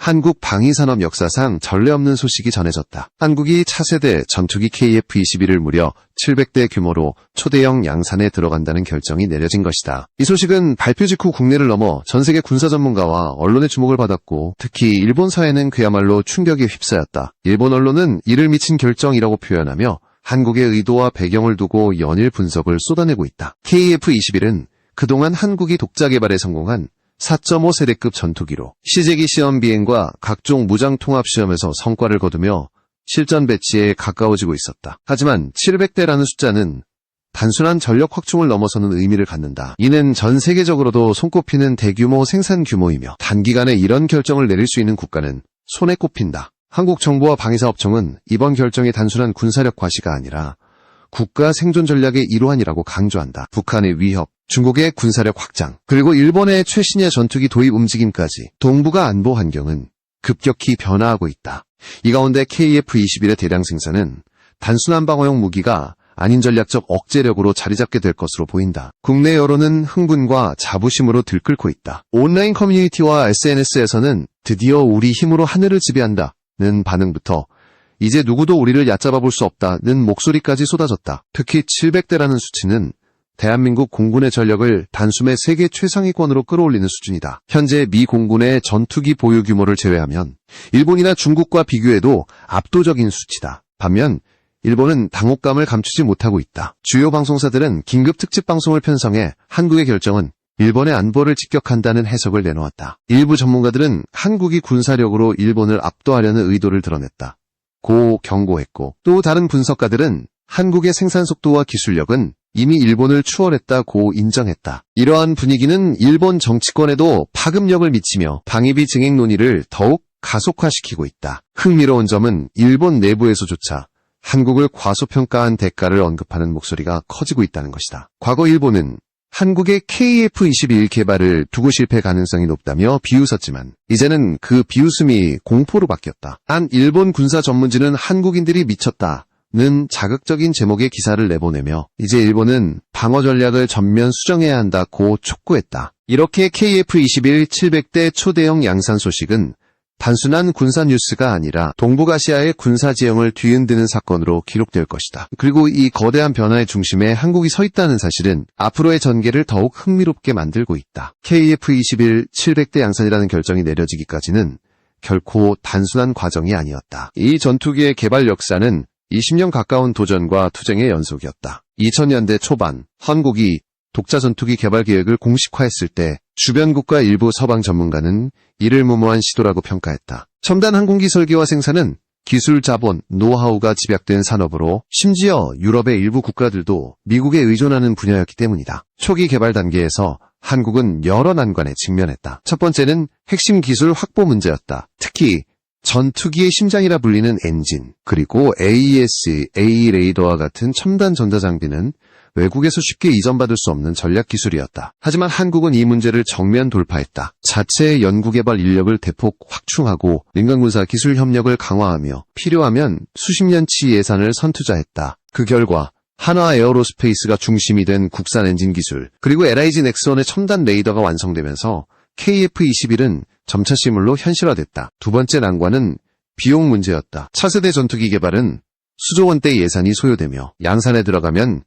한국 방위산업 역사상 전례 없는 소식이 전해졌다. 한국이 차세대 전투기 KF-21을 무려 700대 규모로 초대형 양산에 들어간다는 결정이 내려진 것이다. 이 소식은 발표 직후 국내를 넘어 전 세계 군사 전문가와 언론의 주목을 받았고, 특히 일본 사회는 그야말로 충격에 휩싸였다. 일본 언론은 이를 미친 결정이라고 표현하며 한국의 의도와 배경을 두고 연일 분석을 쏟아내고 있다. KF-21은 그동안 한국이 독자 개발에 성공한 4.5세대급 전투기로 시제기 시험 비행과 각종 무장 통합 시험에서 성과를 거두며 실전 배치에 가까워지고 있었다. 하지만 700대라는 숫자는 단순한 전력 확충을 넘어서는 의미를 갖는다. 이는 전 세계적으로도 손꼽히는 대규모 생산 규모이며 단기간에 이런 결정을 내릴 수 있는 국가는 손에 꼽힌다. 한국 정부와 방위사업청은 이번 결정이 단순한 군사력 과시가 아니라 국가 생존 전략의 일환이라고 강조한다. 북한의 위협, 중국의 군사력 확장, 그리고 일본의 최신의 전투기 도입 움직임까지 동북아 안보 환경은 급격히 변화하고 있다. 이 가운데 KF-21의 대량 생산은 단순한 방어용 무기가 아닌 전략적 억제력으로 자리잡게 될 것으로 보인다. 국내 여론은 흥분과 자부심으로 들끓고 있다. 온라인 커뮤니티와 SNS에서는 드디어 우리 힘으로 하늘을 지배한다는 반응부터 이제 누구도 우리를 얕잡아 볼 수 없다는 목소리까지 쏟아졌다. 특히 700대라는 수치는 대한민국 공군의 전력을 단숨에 세계 최상위권으로 끌어올리는 수준이다. 현재 미 공군의 전투기 보유 규모를 제외하면 일본이나 중국과 비교해도 압도적인 수치다. 반면 일본은 당혹감을 감추지 못하고 있다. 주요 방송사들은 긴급 특집 방송을 편성해 한국의 결정은 일본의 안보를 직격한다는 해석을 내놓았다. 일부 전문가들은 한국이 군사력으로 일본을 압도하려는 의도를 드러냈다 고 경고했고, 또 다른 분석가들은 한국의 생산 속도와 기술력은 이미 일본을 추월했다고 인정했다. 이러한 분위기는 일본 정치권에도 파급력을 미치며 방위비 증액 논의를 더욱 가속화시키고 있다. 흥미로운 점은 일본 내부에서조차 한국을 과소평가한 대가를 언급하는 목소리가 커지고 있다는 것이다. 과거 일본은 한국의 KF-21 개발을 두고 실패 가능성이 높다며 비웃었지만 이제는 그 비웃음이 공포로 바뀌었다. 한 일본 군사 전문지는 한국인들이 미쳤다는 자극적인 제목의 기사를 내보내며 이제 일본은 방어 전략을 전면 수정해야 한다고 촉구했다. 이렇게 KF-21 700대 초대형 양산 소식은 단순한 군사 뉴스가 아니라 동북아시아의 군사 지형을 뒤흔드는 사건으로 기록될 것이다. 그리고 이 거대한 변화의 중심에 한국이 서 있다는 사실은 앞으로의 전개를 더욱 흥미롭게 만들고 있다. KF-21 700대 양산이라는 결정이 내려지기까지는 결코 단순한 과정이 아니었다. 이 전투기의 개발 역사는 20년 가까운 도전과 투쟁의 연속이었다. 2000년대 초반 한국이 독자 전투기 개발 계획을 공식화했을 때 주변 국가 일부 서방 전문가는 이를 무모한 시도라고 평가했다. 첨단 항공기 설계와 생산은 기술 자본, 노하우가 집약된 산업으로 심지어 유럽의 일부 국가들도 미국에 의존하는 분야였기 때문이다. 초기 개발 단계에서 한국은 여러 난관에 직면했다. 첫 번째는 핵심 기술 확보 문제였다. 특히 전투기의 심장이라 불리는 엔진, 그리고 AES, AE 레이더와 같은 첨단 전자장비는 외국에서 쉽게 이전받을 수 없는 전략 기술이었다. 하지만 한국은 이 문제를 정면 돌파했다. 자체의 연구개발 인력을 대폭 확충하고 민간군사 기술 협력을 강화하며 필요하면 수십 년치 예산을 선투자했다. 그 결과 한화 에어로스페이스가 중심이 된 국산 엔진 기술, 그리고 LIG 넥스원의 첨단 레이더가 완성되면서 KF-21은 점차 실물로 현실화됐다. 두 번째 난관은 비용 문제였다. 차세대 전투기 개발은 수조 원대 예산이 소요되며 양산에 들어가면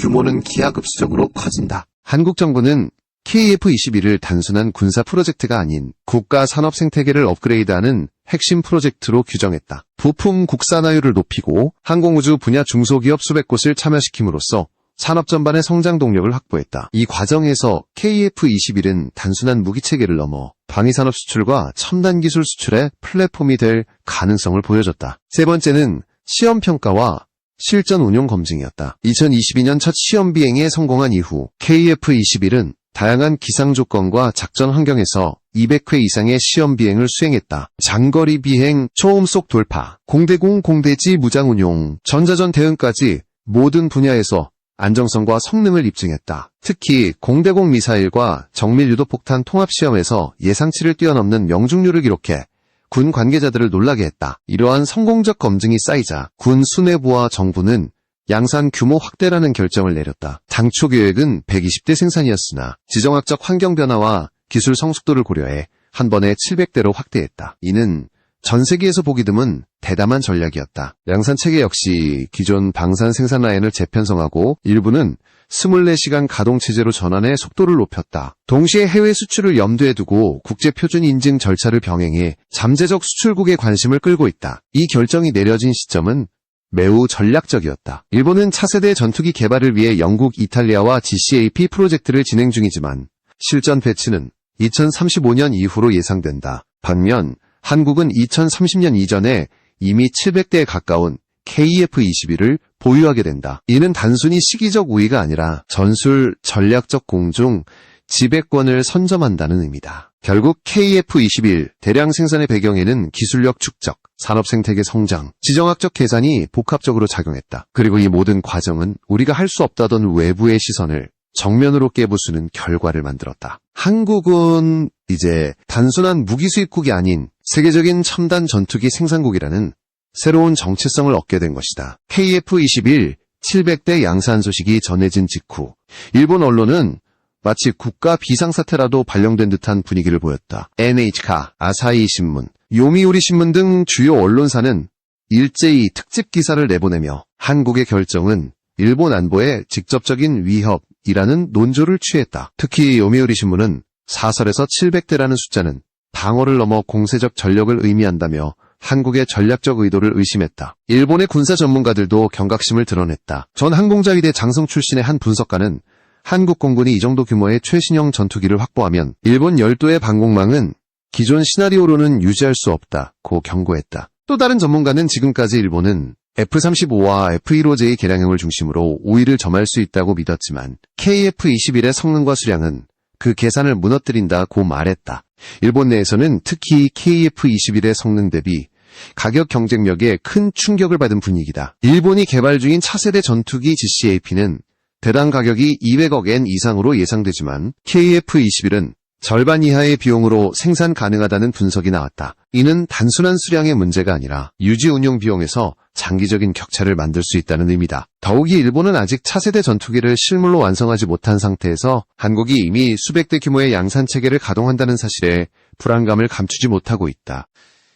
규모는 기하급수적으로 커진다. 한국 정부는 KF-21을 단순한 군사 프로젝트가 아닌 국가 산업 생태계를 업그레이드하는 핵심 프로젝트로 규정했다. 부품 국산화율을 높이고 항공우주 분야 중소기업 수백 곳을 참여시킴으로써 산업 전반의 성장 동력을 확보했다. 이 과정에서 KF-21은 단순한 무기체계를 넘어 방위산업 수출과 첨단 기술 수출의 플랫폼이 될 가능성을 보여줬다. 세 번째는 시험평가와 실전 운용 검증이었다. 2022년 첫 시험 비행에 성공한 이후 KF-21은 다양한 기상 조건과 작전 환경에서 200회 이상의 시험 비행을 수행했다. 장거리 비행, 초음속 돌파, 공대공 공대지 무장 운용, 전자전 대응까지 모든 분야에서 안정성과 성능을 입증했다. 특히 공대공 미사일과 정밀 유도폭탄 통합 시험에서 예상치를 뛰어넘는 명중률을 기록해 군 관계자들을 놀라게 했다. 이러한 성공적 검증이 쌓이자 군 수뇌부와 정부는 양산 규모 확대라는 결정을 내렸다. 당초 계획은 120대 생산이었으나 지정학적 환경 변화와 기술 성숙도를 고려해 한 번에 700대로 확대했다. 이는 전 세계에서 보기 드문 대담한 전략이었다. 양산체계 역시 기존 방산 생산 라인을 재편성하고 일부는 24시간 가동체제로 전환해 속도를 높였다. 동시에 해외 수출을 염두에 두고 국제표준 인증 절차를 병행해 잠재적 수출국의 관심을 끌고 있다. 이 결정이 내려진 시점은 매우 전략적이었다. 일본은 차세대 전투기 개발을 위해 영국, 이탈리아와 GCAP 프로젝트를 진행 중이지만 실전 배치는 2035년 이후로 예상된다. 반면 한국은 2030년 이전에 이미 700대에 가까운 KF-21을 보유하게 된다. 이는 단순히 시기적 우위가 아니라 전술 전략적 공중 지배권을 선점한다는 의미다. 결국 KF-21 대량 생산의 배경에는 기술력 축적, 산업 생태계 성장, 지정학적 계산이 복합적으로 작용했다. 그리고 이 모든 과정은 우리가 할 수 없다던 외부의 시선을 정면으로 깨부수는 결과를 만들었다. 한국은 이제 단순한 무기 수입국이 아닌 세계적인 첨단 전투기 생산국이라는 새로운 정체성을 얻게 된 것이다. KF-21 700대 양산 소식이 전해진 직후 일본 언론은 마치 국가 비상사태라도 발령된 듯한 분위기를 보였다. NHK, 아사히 신문, 요미우리 신문 등 주요 언론사는 일제히 특집 기사를 내보내며 한국의 결정은 일본 안보에 직접적인 위협이라는 논조를 취했다. 특히 요미우리 신문은 사설에서 700대라는 숫자는 방어를 넘어 공세적 전력을 의미한다며 한국의 전략적 의도를 의심했다. 일본의 군사 전문가들도 경각심을 드러냈다. 전 항공자위대 장성 출신의 한 분석가는 한국 공군이 이 정도 규모의 최신형 전투기를 확보하면 일본 열도의 방공망은 기존 시나리오로는 유지할 수 없다고 경고했다. 또 다른 전문가는 지금까지 일본은 F-35와 F-15J 개량형을 중심으로 우위를 점할 수 있다고 믿었지만 KF-21의 성능과 수량은 그 계산을 무너뜨린다고 말했다. 일본 내에서는 특히 KF-21의 성능 대비 가격 경쟁력에 큰 충격을 받은 분위기다. 일본이 개발 중인 차세대 전투기 GCAP는 대당 가격이 200억 엔 이상으로 예상되지만 KF-21은 절반 이하의 비용으로 생산 가능하다는 분석이 나왔다. 이는 단순한 수량의 문제가 아니라 유지 운용 비용에서 장기적인 격차를 만들 수 있다는 의미다. 더욱이 일본은 아직 차세대 전투기를 실물로 완성하지 못한 상태에서 한국이 이미 수백 대 규모의 양산 체계를 가동한다는 사실에 불안감을 감추지 못하고 있다.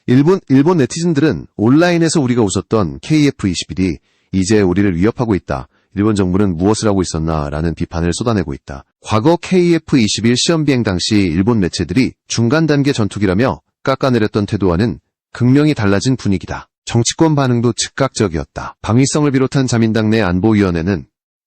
일본 네티즌들은 온라인에서 우리가 웃었던 KF-21이 이제 우리를 위협하고 있다. 일본 정부는 무엇을 하고 있었나 라는 비판을 쏟아내고 있다. 과거 KF-21 시험 비행 당시 일본 매체들이 중간 단계 전투기라며 깎아내렸던 태도와는 극명히 달라진 분위기다. 정치권 반응도 즉각적이었다. 방위성을 비롯한 자민당 내 안보위원회는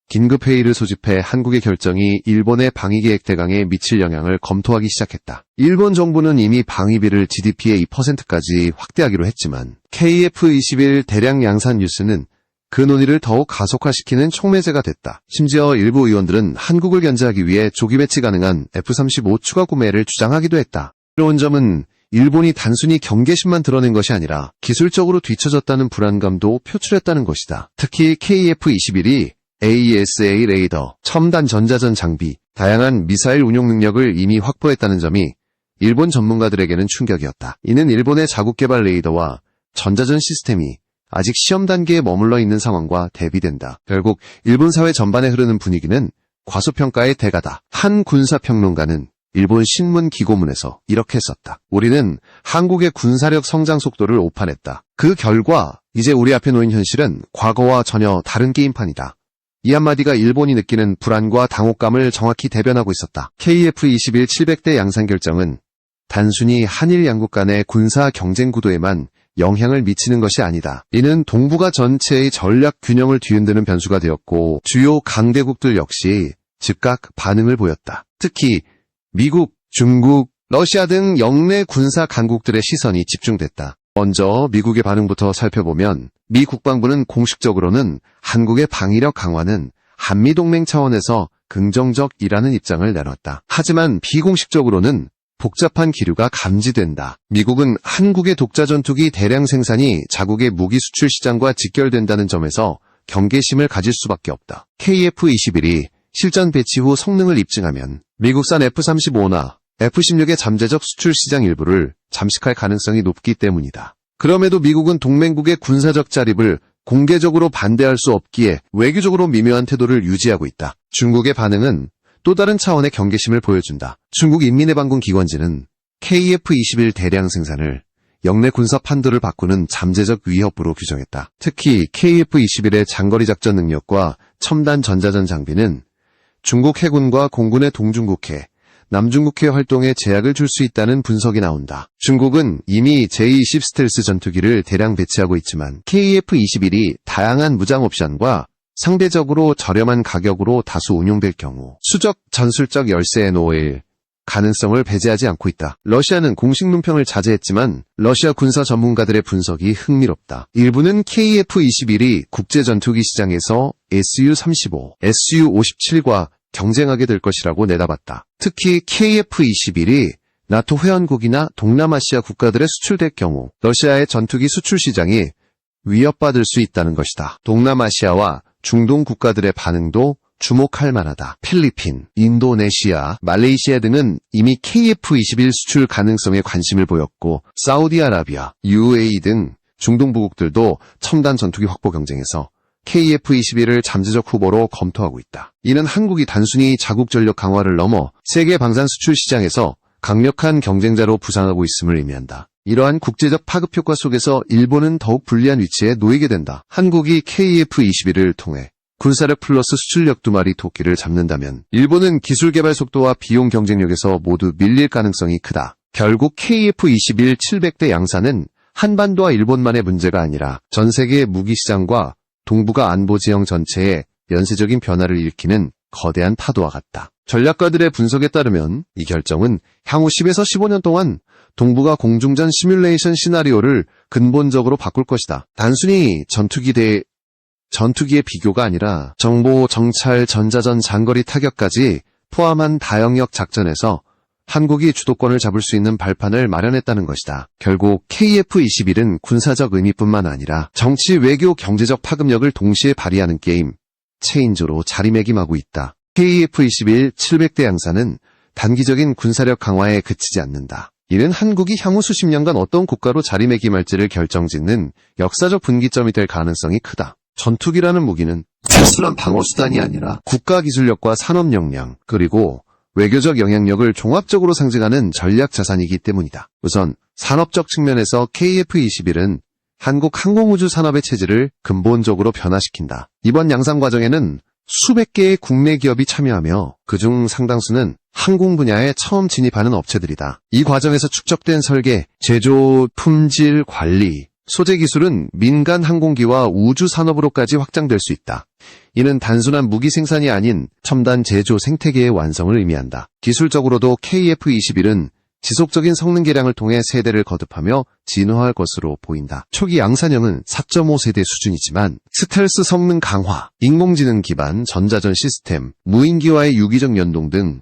긴급회의를 소집해 한국의 결정이 일본의 방위계획 대강에 미칠 영향을 검토하기 시작했다. 일본 정부는 이미 방위비를 GDP의 2%까지 확대하기로 했지만 KF-21 대량 양산 뉴스는 그 논의를 더욱 가속화시키는 촉매제가 됐다. 심지어 일부 의원들은 한국을 견제하기 위해 조기 배치 가능한 F-35 추가 구매를 주장하기도 했다. 새로운 점은 일본이 단순히 경계심만 드러낸 것이 아니라 기술적으로 뒤처졌다는 불안감도 표출했다는 것이다. 특히 KF-21이 AESA 레이더, 첨단 전자전 장비, 다양한 미사일 운용 능력을 이미 확보했다는 점이 일본 전문가들에게는 충격이었다. 이는 일본의 자국 개발 레이더와 전자전 시스템이 아직 시험 단계에 머물러 있는 상황과 대비된다. 결국 일본 사회 전반에 흐르는 분위기는 과소평가의 대가다. 한 군사평론가는 일본 신문 기고문에서 이렇게 썼다. 우리는 한국의 군사력 성장 속도를 오판했다. 그 결과 이제 우리 앞에 놓인 현실은 과거와 전혀 다른 게임판이다. 이 한마디가 일본이 느끼는 불안과 당혹감을 정확히 대변하고 있었다. KF-21 700대 양산 결정은 단순히 한일 양국 간의 군사 경쟁 구도에만 영향을 미치는 것이 아니다. 이는 동북아 전체의 전략 균형을 뒤흔드는 변수가 되었고 주요 강대국들 역시 즉각 반응을 보였다. 특히 미국, 중국, 러시아 등 영내 군사 강국들의 시선이 집중됐다. 먼저 미국의 반응부터 살펴보면 미 국방부는 공식적으로는 한국의 방위력 강화는 한미동맹 차원에서 긍정적이라는 입장을 내놨다. 하지만 비공식적으로는 복잡한 기류가 감지된다. 미국은 한국의 독자 전투기 대량 생산이 자국의 무기 수출 시장과 직결된다는 점에서 경계심을 가질 수밖에 없다. KF-21이 실전 배치 후 성능을 입증하면 미국산 F-35나 F-16의 잠재적 수출 시장 일부를 잠식할 가능성이 높기 때문이다. 그럼에도 미국은 동맹국의 군사적 자립을 공개적으로 반대할 수 없기에 외교적으로 미묘한 태도를 유지하고 있다. 중국의 반응은 또 다른 차원의 경계심을 보여준다. 중국 인민해방군 기관지는 KF-21 대량 생산을 영내 군사 판도를 바꾸는 잠재적 위협으로 규정했다. 특히 KF-21의 장거리 작전 능력과 첨단 전자전 장비는 중국 해군과 공군의 동중국해, 남중국해 활동에 제약을 줄 수 있다는 분석이 나온다. 중국은 이미 제-20 스텔스 전투기를 대량 배치하고 있지만 KF-21이 다양한 무장 옵션과 상대적으로 저렴한 가격으로 다수 운용될 경우 수적 전술적 열세에 놓일 가능성을 배제하지 않고 있다. 러시아는 공식 논평을 자제했지만 러시아 군사 전문가들의 분석이 흥미롭다. 일부는 KF-21이 국제 전투기 시장에서 Su-35, Su-57과 경쟁하게 될 것이라고 내다봤다. 특히 KF-21이 나토 회원국이나 동남아시아 국가들에 수출될 경우 러시아의 전투기 수출 시장이 위협받을 수 있다는 것이다. 동남아시아와 중동 국가들의 반응도 주목할 만하다. 필리핀, 인도네시아, 말레이시아 등은 이미 KF-21 수출 가능성에 관심을 보였고 사우디아라비아, UAE 등 중동부국들도 첨단 전투기 확보 경쟁에서 KF-21을 잠재적 후보로 검토하고 있다. 이는 한국이 단순히 자국 전력 강화를 넘어 세계 방산 수출 시장에서 강력한 경쟁자로 부상하고 있음을 의미한다. 이러한 국제적 파급 효과 속에서 일본은 더욱 불리한 위치에 놓이게 된다. 한국이 KF-21을 통해 군사력 플러스 수출력 두 마리 토끼를 잡는다면 일본은 기술 개발 속도와 비용 경쟁력에서 모두 밀릴 가능성이 크다. 결국 KF-21 700대 양산은 한반도와 일본만의 문제가 아니라 전 세계의 무기 시장과 동북아 안보 지형 전체에 연쇄적인 변화를 일으키는 거대한 파도와 같다. 전략가들의 분석에 따르면 이 결정은 향후 10에서 15년 동안 동북아 공중전 시뮬레이션 시나리오를 근본적으로 바꿀 것이다. 단순히 전투기의 비교가 아니라 정보, 정찰, 전자전, 장거리 타격까지 포함한 다영역 작전에서 한국이 주도권을 잡을 수 있는 발판을 마련했다는 것이다. 결국 KF-21은 군사적 의미뿐만 아니라 정치, 외교, 경제적 파급력을 동시에 발휘하는 게임 체인저로 자리매김하고 있다. KF-21 700대 양산은 단기적인 군사력 강화에 그치지 않는다. 이는 한국이 향후 수십 년간 어떤 국가로 자리매김할지를 결정짓는 역사적 분기점이 될 가능성이 크다. 전투기라는 무기는 단순한 방어수단이 아니라 국가기술력과 산업 역량, 그리고 외교적 영향력을 종합적으로 상징하는 전략 자산이기 때문이다. 우선 산업적 측면에서 KF-21은 한국 항공우주 산업의 체질을 근본적으로 변화시킨다. 이번 양산 과정에는 수백 개의 국내 기업이 참여하며 그중 상당수는 항공 분야에 처음 진입하는 업체들이다. 이 과정에서 축적된 설계, 제조, 품질, 관리, 소재 기술은 민간 항공기와 우주 산업으로까지 확장될 수 있다. 이는 단순한 무기 생산이 아닌 첨단 제조 생태계의 완성을 의미한다. 기술적으로도 KF-21은 지속적인 성능 개량을 통해 세대를 거듭하며 진화할 것으로 보인다. 초기 양산형은 4.5세대 수준이지만 스텔스 성능 강화, 인공지능 기반 전자전 시스템, 무인기와의 유기적 연동 등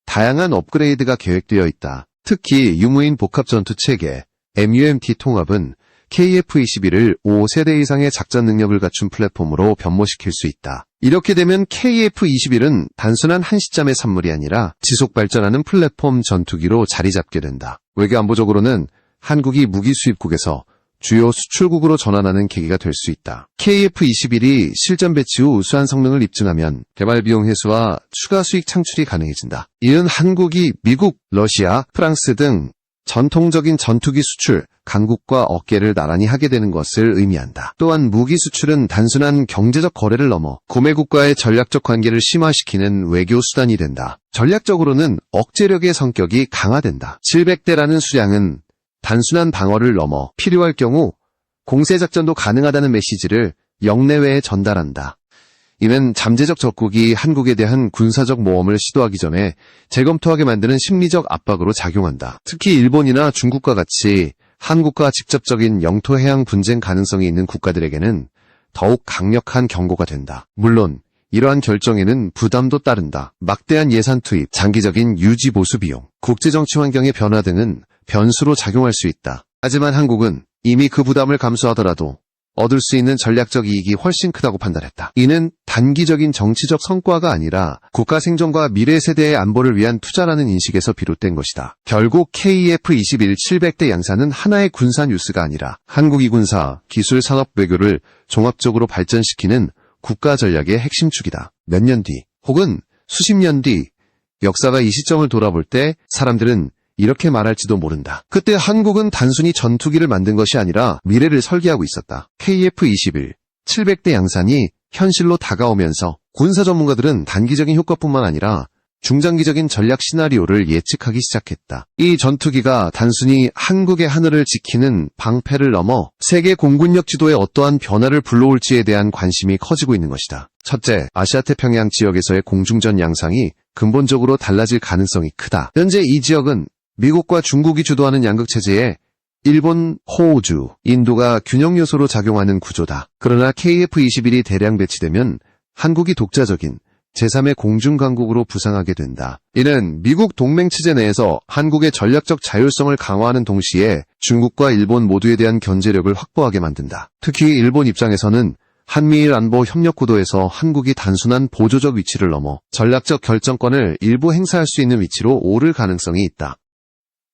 다양한 업그레이드가 계획되어 있다. 특히 유무인 복합 전투 체계, MUMT 통합은 KF-21을 5세대 이상의 작전 능력을 갖춘 플랫폼으로 변모시킬 수 있다. 이렇게 되면 KF-21은 단순한 한 시점의 산물이 아니라 지속 발전하는 플랫폼 전투기로 자리 잡게 된다. 외교안보적으로는 한국이 무기 수입국에서 주요 수출국으로 전환하는 계기가 될 수 있다. KF-21이 실전 배치 후 우수한 성능을 입증하면 개발 비용 해소와 추가 수익 창출이 가능해진다. 이는 한국이 미국, 러시아, 프랑스 등 전통적인 전투기 수출, 강국과 어깨를 나란히 하게 되는 것을 의미한다. 또한 무기 수출은 단순한 경제적 거래를 넘어 구매국과의 전략적 관계를 심화시키는 외교 수단이 된다. 전략적으로는 억제력의 성격이 강화된다. 700대라는 수량은 단순한 방어를 넘어 필요할 경우 공세작전도 가능하다는 메시지를 영내외에 전달한다. 이는 잠재적 적국이 한국에 대한 군사적 모험을 시도하기 전에 재검토하게 만드는 심리적 압박으로 작용한다. 특히 일본이나 중국과 같이 한국과 직접적인 영토 해양 분쟁 가능성이 있는 국가들에게는 더욱 강력한 경고가 된다. 물론 이러한 결정에는 부담도 따른다. 막대한 예산 투입, 장기적인 유지 보수 비용, 국제정치 환경의 변화 등은 변수로 작용할 수 있다. 하지만 한국은 이미 그 부담을 감수하더라도 얻을 수 있는 전략적 이익이 훨씬 크다고 판단했다. 이는 단기적인 정치적 성과가 아니라 국가 생존과 미래 세대의 안보를 위한 투자라는 인식에서 비롯된 것이다. 결국 KF-21 700대 양산은 하나의 군사 뉴스가 아니라 한국이 군사, 기술, 산업, 외교를 종합적으로 발전시키는 국가 전략의 핵심 축이다. 몇 년 뒤, 혹은 수십 년 뒤, 역사가 이 시점을 돌아볼 때 사람들은 이렇게 말할지도 모른다. 그때 한국은 단순히 전투기를 만든 것이 아니라 미래를 설계하고 있었다. KF-21, 700대 양산이 현실로 다가오면서 군사 전문가들은 단기적인 효과뿐만 아니라 중장기적인 전략 시나리오를 예측하기 시작했다. 이 전투기가 단순히 한국의 하늘을 지키는 방패를 넘어 세계 공군력 지도에 어떠한 변화를 불러올지에 대한 관심이 커지고 있는 것이다. 첫째, 아시아태평양 지역에서의 공중전 양상이 근본적으로 달라질 가능성이 크다. 현재 이 지역은 미국과 중국이 주도하는 양극체제에 일본, 호주, 인도가 균형 요소로 작용하는 구조다. 그러나 KF-21이 대량 배치되면 한국이 독자적인 제3의 공중강국으로 부상하게 된다. 이는 미국 동맹체제 내에서 한국의 전략적 자율성을 강화하는 동시에 중국과 일본 모두에 대한 견제력을 확보하게 만든다. 특히 일본 입장에서는 한미일 안보 협력 구도에서 한국이 단순한 보조적 위치를 넘어 전략적 결정권을 일부 행사할 수 있는 위치로 오를 가능성이 있다.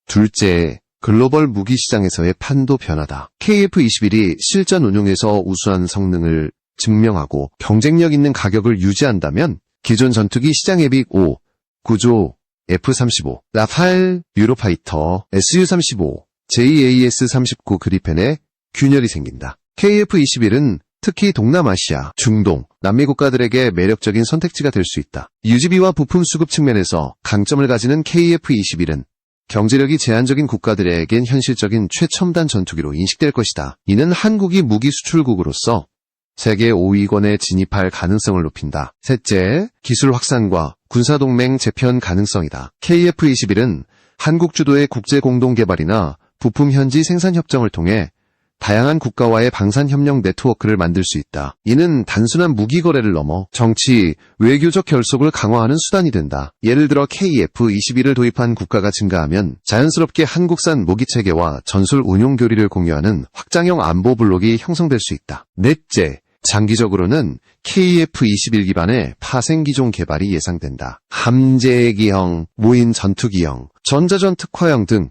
둘째, 글로벌 무기 시장에서의 판도 변화다. KF-21이 실전 운용에서 우수한 성능을 증명하고 경쟁력 있는 가격을 유지한다면 기존 전투기 시장 예비 5, 구조, F-35, 라팔, 유로파이터, Su-35, JAS-39 그리펜의 균열이 생긴다. KF-21은 특히 동남아시아, 중동, 남미 국가들에게 매력적인 선택지가 될 수 있다. 유지비와 부품 수급 측면에서 강점을 가지는 KF-21은 경제력이 제한적인 국가들에겐 현실적인 최첨단 전투기로 인식될 것이다. 이는 한국이 무기 수출국으로서 세계 5위권에 진입할 가능성을 높인다. 셋째, 기술 확산과 군사동맹 재편 가능성이다. KF-21은 한국 주도의 국제공동개발이나 부품 현지 생산 협정을 통해 다양한 국가와의 방산협력 네트워크를 만들 수 있다. 이는 단순한 무기 거래를 넘어 정치, 외교적 결속을 강화하는 수단이 된다. 예를 들어 KF-21을 도입한 국가가 증가하면 자연스럽게 한국산 무기체계와 전술 운용 교리를 공유하는 확장형 안보 블록이 형성될 수 있다. 넷째, 장기적으로는 KF-21 기반의 파생기종 개발이 예상된다. 함재기형, 무인 전투기형, 전자전 특화형 등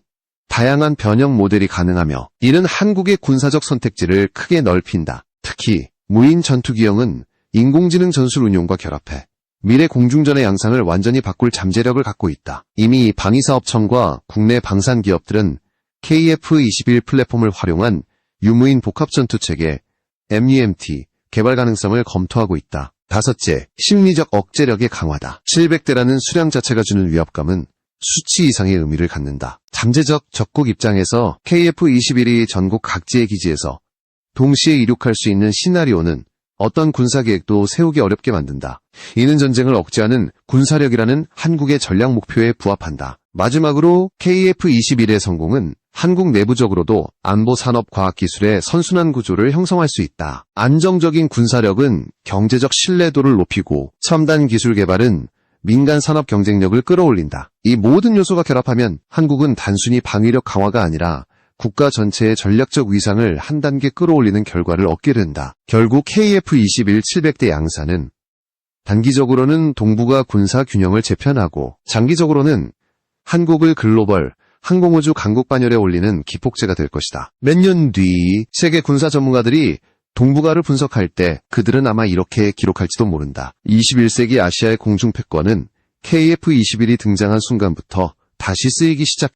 다양한 변형 모델이 가능하며 이는 한국의 군사적 선택지를 크게 넓힌다. 특히 무인 전투기형은 인공지능 전술 운용과 결합해 미래 공중전의 양상을 완전히 바꿀 잠재력을 갖고 있다. 이미 방위사업청과 국내 방산 기업들은 KF-21 플랫폼을 활용한 유무인 복합전투체계 MUMT 개발 가능성을 검토하고 있다. 다섯째, 심리적 억제력의 강화다. 700대라는 수량 자체가 주는 위압감은 수치 이상의 의미를 갖는다. 잠재적 적국 입장에서 KF-21이 전국 각지의 기지에서 동시에 이륙할 수 있는 시나리오는 어떤 군사계획도 세우기 어렵게 만든다. 이는 전쟁을 억제하는 군사력이라는 한국의 전략 목표에 부합한다. 마지막으로 KF-21의 성공은 한국 내부적으로도 안보 산업 과학기술의 선순환 구조를 형성할 수 있다. 안정적인 군사력은 경제적 신뢰도를 높이고 첨단 기술 개발은 민간 산업 경쟁력을 끌어올린다. 이 모든 요소가 결합하면 한국은 단순히 방위력 강화가 아니라 국가 전체의 전략적 위상을 한 단계 끌어올리는 결과를 얻게 된다. 결국 KF-21 700대 양산은 단기적으로는 동북아 군사 균형을 재편하고 장기적으로는 한국을 글로벌 항공우주 강국 반열에 올리는 기폭제가 될 것이다. 몇 년 뒤 세계 군사 전문가들이 동북아를 분석할 때 그들은 아마 이렇게 기록할지도 모른다. 21세기 아시아의 공중패권은 KF-21이 등장한 순간부터 다시 쓰이기 시작